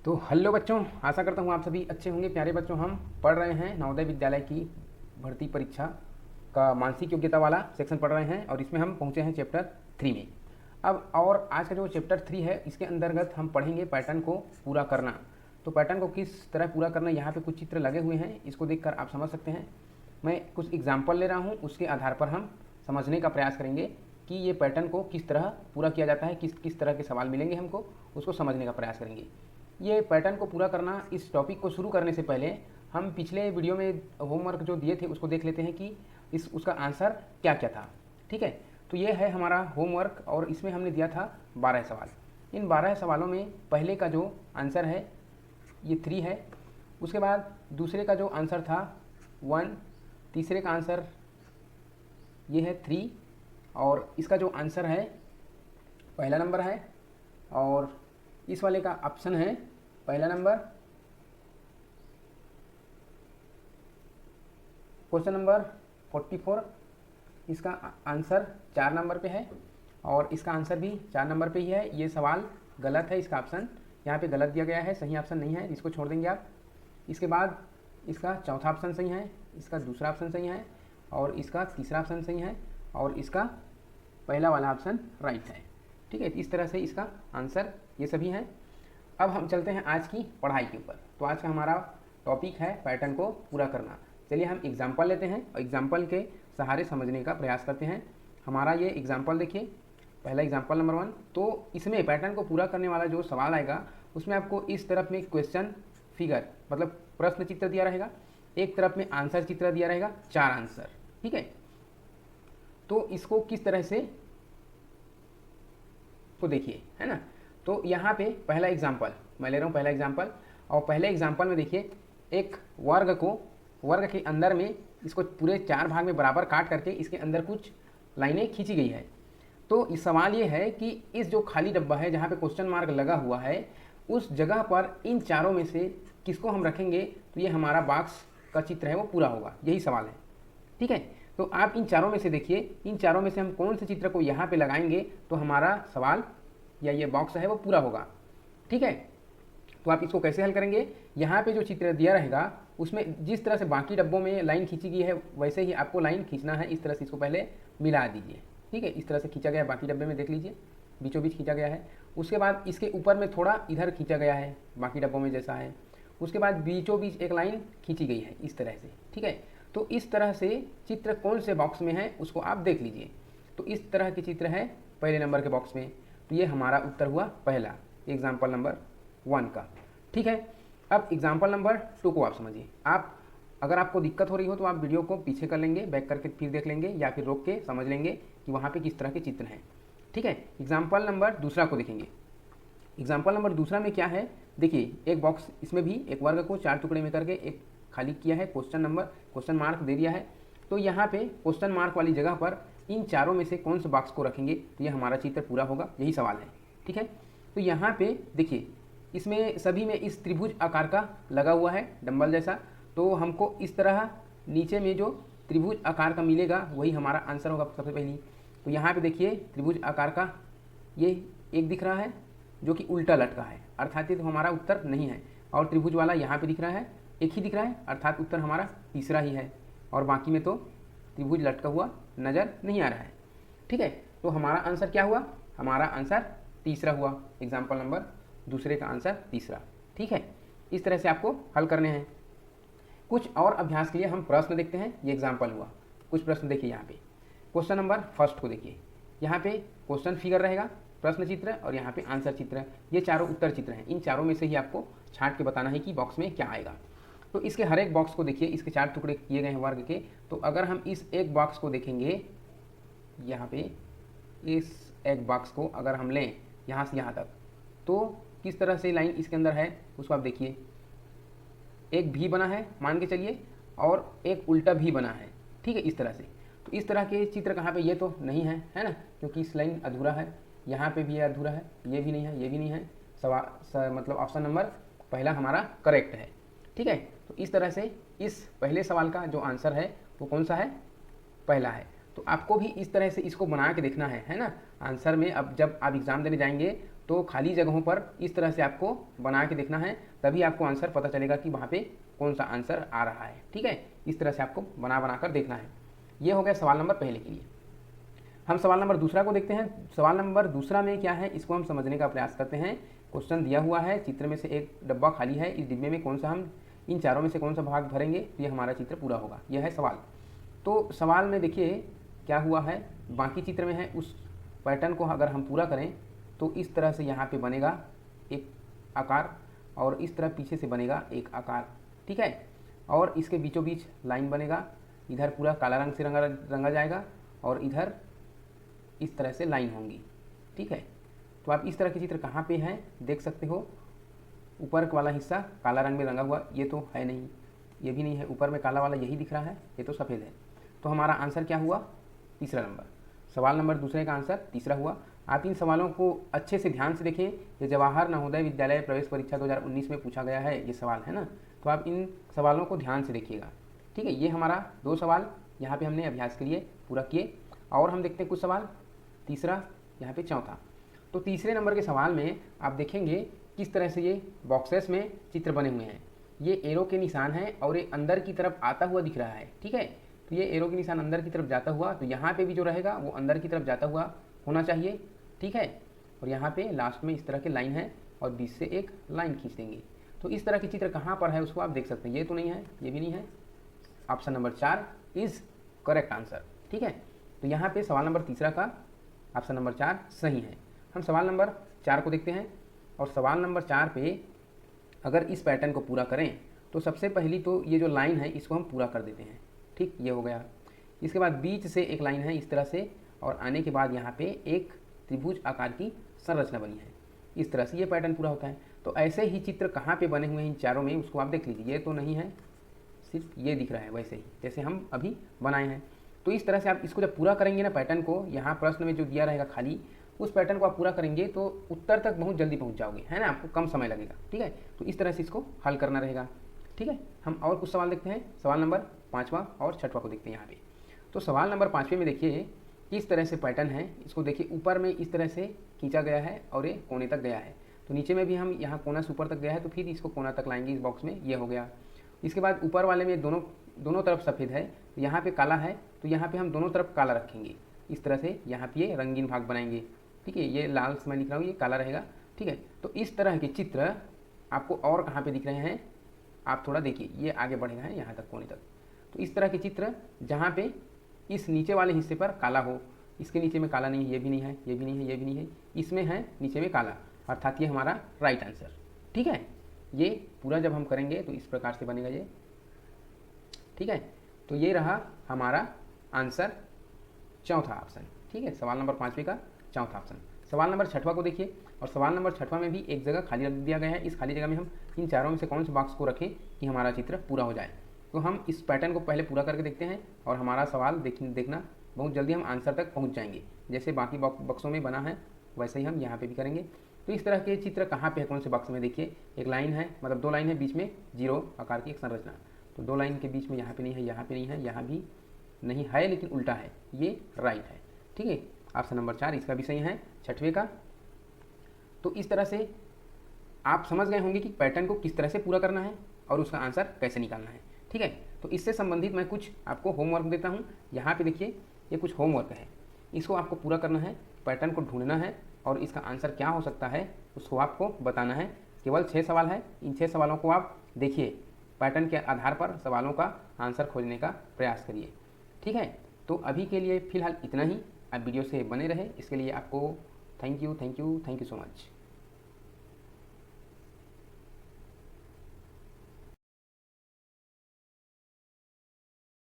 तो हेलो बच्चों, आशा करता हूँ आप सभी अच्छे होंगे। प्यारे बच्चों, हम पढ़ रहे हैं नवोदय विद्यालय की भर्ती परीक्षा का मानसिक योग्यता वाला सेक्शन पढ़ रहे हैं और इसमें हम पहुँचे हैं चैप्टर 3 में। अब और आज का जो चैप्टर 3 है इसके अंतर्गत हम पढ़ेंगे पैटर्न को पूरा करना। तो पैटर्न को किस तरह पूरा करना, यहाँ पे कुछ चित्र लगे हुए हैं, इसको देखकर आप समझ सकते हैं। मैं कुछ एग्जाम्पल ले रहा हूँ, उसके आधार पर हम समझने का प्रयास करेंगे कि ये पैटर्न को किस तरह पूरा किया जाता है, किस किस तरह के सवाल मिलेंगे हमको, उसको समझने का प्रयास करेंगे। ये पैटर्न को पूरा करना, इस टॉपिक को शुरू करने से पहले हम पिछले वीडियो में होमवर्क जो दिए थे उसको देख लेते हैं कि उसका आंसर क्या क्या था। ठीक है, तो ये है हमारा होमवर्क और इसमें हमने दिया था 12 सवाल। इन 12 सवालों में पहले का जो आंसर है ये 3 है, उसके बाद दूसरे का जो आंसर था 1, तीसरे का आंसर ये है 3 और इसका जो आंसर है पहला नंबर है और इस वाले का ऑप्शन है पहला नंबर। क्वेश्चन नंबर 44, इसका आंसर 4 नंबर पे है और इसका आंसर भी 4 नंबर पे ही है। ये सवाल गलत है, इसका ऑप्शन यहाँ पे गलत दिया गया है, सही ऑप्शन नहीं है, इसको छोड़ देंगे आप। इसके बाद इसका चौथा ऑप्शन सही है, इसका दूसरा ऑप्शन सही है और इसका तीसरा ऑप्शन सही है और इसका पहला वाला ऑप्शन राइट है। ठीक है, इस तरह से इसका आंसर ये सभी हैं। अब हम चलते हैं आज की पढ़ाई के ऊपर। तो आज का हमारा टॉपिक है पैटर्न को पूरा करना। चलिए हम एग्जाम्पल लेते हैं और एग्जाम्पल के सहारे समझने का प्रयास करते हैं। हमारा ये एग्जाम्पल देखिए, पहला एग्जाम्पल नंबर 1। तो इसमें पैटर्न को पूरा करने वाला जो सवाल आएगा उसमें आपको इस तरफ में क्वेश्चन फिगर मतलब प्रश्न चित्र दिया रहेगा, एक तरफ में आंसर चित्र दिया रहेगा, 4 आंसर। ठीक है, तो इसको किस तरह से तो देखिए, है ना। तो यहाँ पे पहला एग्जाम्पल मैं ले रहा हूँ, पहला एग्जाम्पल। और पहले एग्जाम्पल में देखिए एक वर्ग के अंदर में इसको पूरे 4 भाग में बराबर काट करके इसके अंदर कुछ लाइनें खींची गई है। तो इस सवाल ये है कि इस जो खाली डब्बा है जहाँ पे क्वेश्चन मार्क लगा हुआ है उस जगह पर इन चारों में से किसको हम रखेंगे तो ये हमारा बॉक्स का चित्र है वो पूरा होगा, यही सवाल है। ठीक है, तो आप इन चारों में से देखिए, इन चारों में से हम कौन से चित्र को यहाँ पे लगाएंगे तो हमारा सवाल या ये बॉक्स है वो पूरा होगा। ठीक है, तो आप इसको कैसे हल करेंगे, यहाँ पे जो चित्र दिया रहेगा उसमें जिस तरह से बाकी डब्बों में लाइन खींची गई है वैसे ही आपको लाइन खींचना है। इस तरह से इसको पहले मिला दीजिए। ठीक है, इस तरह से खींचा गया है, बाकी डब्बे में देख लीजिए बीचों बीच खींचा गया है। उसके बाद इसके ऊपर में थोड़ा इधर खींचा गया है बाकी डब्बों में जैसा है। उसके बाद बीचों बीच एक लाइन खींची गई है इस तरह से। ठीक है, तो इस तरह से चित्र कौन से बॉक्स में है उसको आप देख लीजिए। तो इस तरह के चित्र है पहले नंबर के बॉक्स में, तो ये हमारा उत्तर हुआ पहला, एग्जाम्पल नंबर 1 का। ठीक है, अब एग्जाम्पल नंबर 2 को आप समझिए। आप अगर आपको दिक्कत हो रही हो तो आप वीडियो को पीछे कर लेंगे, बैक करके फिर देख लेंगे या फिर रोक के समझ लेंगे कि वहाँ पे किस तरह के चित्र हैं। ठीक है, एग्जाम्पल नंबर दूसरा को देखेंगे। एग्जाम्पल नंबर दूसरा में क्या है, देखिए एक बॉक्स, इसमें भी एक वर्ग को 4 टुकड़े में करके एक खाली किया है, क्वेश्चन मार्क दे दिया है। तो यहाँ पे क्वेश्चन मार्क वाली जगह पर इन चारों में से कौन से बॉक्स को रखेंगे तो ये हमारा चित्र पूरा होगा, यही सवाल है। ठीक है, तो यहाँ पे देखिए इसमें सभी में इस त्रिभुज आकार का लगा हुआ है डंबल जैसा, तो हमको इस तरह नीचे में जो त्रिभुज आकार का मिलेगा वही हमारा आंसर होगा सबसे पहली। तो यहाँ पे देखिए त्रिभुज आकार का ये एक दिख रहा है जो कि उल्टा लटका है, अर्थात ये तो हमारा उत्तर नहीं है। और त्रिभुज वाला यहाँ पे दिख रहा है, एक ही दिख रहा है, अर्थात उत्तर हमारा तीसरा ही है। और बाकी में तो त्रिभुज लटका हुआ नज़र नहीं आ रहा है। ठीक है, तो हमारा आंसर क्या हुआ, हमारा आंसर तीसरा हुआ, एग्जाम्पल नंबर दूसरे का आंसर तीसरा। ठीक है, इस तरह से आपको हल करने हैं। कुछ और अभ्यास के लिए हम प्रश्न देखते हैं, ये एग्जाम्पल हुआ। कुछ प्रश्न देखिए यहाँ पे, क्वेश्चन नंबर 1 को देखिए। यहाँ पे क्वेश्चन फिगर रहेगा, प्रश्न चित्र और यहाँ पे आंसर चित्र, ये चारों उत्तर चित्र हैं। इन चारों में से ही आपको छांट के बताना है कि बॉक्स में क्या आएगा। तो इसके हर एक बॉक्स को देखिए, इसके 4 टुकड़े किए गए हैं वर्ग के। तो अगर हम इस एक बॉक्स को देखेंगे, यहाँ पे इस एक बॉक्स को अगर हम लें यहाँ से यहाँ तक, तो किस तरह से लाइन इसके अंदर है उसको आप देखिए। एक भी बना है मान के चलिए और एक उल्टा भी बना है। ठीक है, इस तरह से। तो इस तरह के चित्र कहाँ पे, ये तो नहीं है ना, क्योंकि इस लाइन अधूरा है, यहाँ पे भी ये अधूरा है, ये भी नहीं है, ये भी नहीं है। मतलब ऑप्शन नंबर पहला हमारा करेक्ट है। ठीक है, तो इस तरह से इस पहले सवाल का जो आंसर है वो कौन सा है, पहला है। तो आपको भी इस तरह से इसको बना के देखना है ना आंसर में। अब जब आप एग्ज़ाम देने जाएंगे तो खाली जगहों पर इस तरह से आपको बना के देखना है, तभी आपको आंसर पता चलेगा कि वहाँ पे कौन सा आंसर आ रहा है। ठीक है, इस तरह से आपको बना कर देखना है। ये हो गया सवाल नंबर पहले के लिए। हम सवाल नंबर दूसरा को देखते हैं। सवाल नंबर दूसरा में क्या है, इसको हम समझने का प्रयास करते हैं। क्वेश्चन दिया हुआ है, चित्र में से एक डब्बा खाली है, इस डिब्बे में कौन सा हम इन चारों में से कौन सा भाग भरेंगे तो ये हमारा चित्र पूरा होगा। यह है सवाल। तो सवाल में देखिए क्या हुआ है, बाकी चित्र में है, उस पैटर्न को अगर हम पूरा करें तो इस तरह से यहाँ पे बनेगा एक आकार और इस तरह पीछे से बनेगा एक आकार। ठीक है, और इसके बीचों बीच लाइन बनेगा, इधर पूरा काला रंग से रंगा जाएगा और इधर इस तरह से लाइन होंगी। ठीक है, तो आप इस तरह के चित्र कहाँ पे हैं देख सकते हो। ऊपर वाला हिस्सा काला रंग में रंगा हुआ, ये तो है नहीं, ये भी नहीं है, ऊपर में काला वाला यही दिख रहा है, ये तो सफ़ेद है। तो हमारा आंसर क्या हुआ, तीसरा नंबर। सवाल नंबर दूसरे का आंसर तीसरा हुआ। आप इन सवालों को अच्छे से ध्यान से देखें, ये जवाहर नवोदय विद्यालय प्रवेश परीक्षा 2019 में पूछा गया है ये सवाल है ना, तो आप इन सवालों को ध्यान से देखिएगा। ठीक है, ये हमारा 2 सवाल यहाँ पे हमने अभ्यास के लिए पूरा किए। और हम देखते हैं कुछ सवाल, तीसरा यहाँ पे चौथा। तो तीसरे नंबर के सवाल में आप देखेंगे किस तरह से ये बॉक्सेस में चित्र बने हुए हैं। ये एरो के निशान हैं और ये अंदर की तरफ आता हुआ दिख रहा है। ठीक है, तो ये एरो के निशान अंदर की तरफ जाता हुआ, तो यहाँ पे भी जो रहेगा वो अंदर की तरफ जाता हुआ होना चाहिए। ठीक है, और यहाँ पे लास्ट में इस तरह के लाइन है और बीच से एक लाइन खींच देंगे। तो इस तरह के चित्र कहाँ पर है उसको आप देख सकते हैं। ये तो नहीं है, ये भी नहीं है। Option number 4 is correct answer. ठीक है, तो यहाँ पे सवाल नंबर तीसरा का ऑप्शन नंबर 4 सही है। हम सवाल नंबर 4 को देखते हैं। और सवाल नंबर 4 पे अगर इस पैटर्न को पूरा करें तो सबसे पहली तो ये जो लाइन है इसको हम पूरा कर देते हैं। ठीक, ये हो गया। इसके बाद बीच से एक लाइन है इस तरह से, और आने के बाद यहाँ पे एक त्रिभुज आकार की संरचना बनी है। इस तरह से ये पैटर्न पूरा होता है। तो ऐसे ही चित्र कहाँ पे बने हुए हैं इन चारों में उसको आप देख लीजिए। ये तो नहीं है, सिर्फ ये दिख रहा है वैसे ही जैसे हम अभी बनाए हैं। तो इस तरह से आप इसको जब पूरा करेंगे ना पैटर्न को, यहाँ प्रश्न में जो दिया रहेगा खाली, उस पैटर्न को आप पूरा करेंगे तो उत्तर तक बहुत जल्दी पहुँच जाओगे, है ना, आपको कम समय लगेगा। ठीक है, तो इस तरह से इसको हल करना रहेगा। ठीक है, हम और कुछ सवाल देखते हैं। सवाल नंबर 5वां और 6वां को देखते हैं यहाँ पे। तो सवाल नंबर 5वें में देखिए किस तरह से पैटर्न है, इसको देखिए। ऊपर में इस तरह से खींचा गया है और ये कोने तक गया है। तो नीचे में भी हम यहाँ कोना से ऊपर तक गया है, तो फिर इसको कोना तक लाएंगे इस बॉक्स में, ये हो गया। इसके बाद ऊपर वाले में दोनों तरफ सफ़ेद है, तो यहाँ पे काला है, तो यहाँ पे हम दोनों तरफ काला रखेंगे। इस तरह से यहाँ पे ये रंगीन भाग बनाएंगे। ठीक है, ये लाल से मैं लिख रहा हूँ, ये काला रहेगा। ठीक है, तो इस तरह के चित्र आपको और कहाँ पे दिख रहे हैं, आप थोड़ा देखिए, ये आगे बढ़ेगा है यहाँ तक कोने तक। तो इस तरह के चित्र जहाँ पे इस नीचे वाले हिस्से पर काला हो, इसके नीचे में काला नहीं है, ये भी नहीं है, ये भी नहीं है, ये भी नहीं है, इसमें है नीचे में काला, अर्थात ये हमारा राइट आंसर। ठीक है, ये पूरा जब हम करेंगे तो इस प्रकार से बनेगा ये। ठीक है, तो ये रहा हमारा आंसर, चौथा ऑप्शन। ठीक है, सवाल नंबर 5वें का चौथा ऑप्शन। सवाल नंबर 6वां को देखिए। और सवाल नंबर 6वां में भी एक जगह खाली रख दिया गया है। इस खाली जगह में हम इन चारों में से कौन से बॉक्स को रखें कि हमारा चित्र पूरा हो जाए। तो हम इस पैटर्न को पहले पूरा करके देखते हैं और हमारा सवाल देखना बहुत जल्दी हम आंसर तक पहुँच जाएंगे। जैसे बाकी बॉक्सों में बना है वैसे ही हम यहाँ पर भी करेंगे। तो इस तरह के चित्र कहाँ पे है, कौन से बॉक्स में, देखिए एक लाइन है, मतलब 2 लाइन है, बीच में 0 आकार की एक संरचना। तो 2 लाइन के बीच में यहाँ पे नहीं है, यहाँ पे नहीं है, यहाँ भी नहीं है, लेकिन उल्टा है, ये राइट है। ठीक है, ऑप्शन नंबर 4 इसका भी सही है, 6वें का। तो इस तरह से आप समझ गए होंगे कि पैटर्न को किस तरह से पूरा करना है और उसका आंसर कैसे निकालना है। ठीक है, तो इससे संबंधित मैं कुछ आपको होमवर्क देता हूँ। यहाँ पे देखिए ये कुछ होमवर्क है, इसको आपको पूरा करना है, पैटर्न को ढूंढना है और इसका आंसर क्या हो सकता है उसको आपको बताना है। केवल 6 सवाल है, इन 6 सवालों को आप देखिए, पैटर्न के आधार पर सवालों का आंसर खोजने का प्रयास करिए। ठीक है, तो अभी के लिए फ़िलहाल इतना ही। आप वीडियो से बने रहे, इसके लिए आपको थैंक यू सो मच।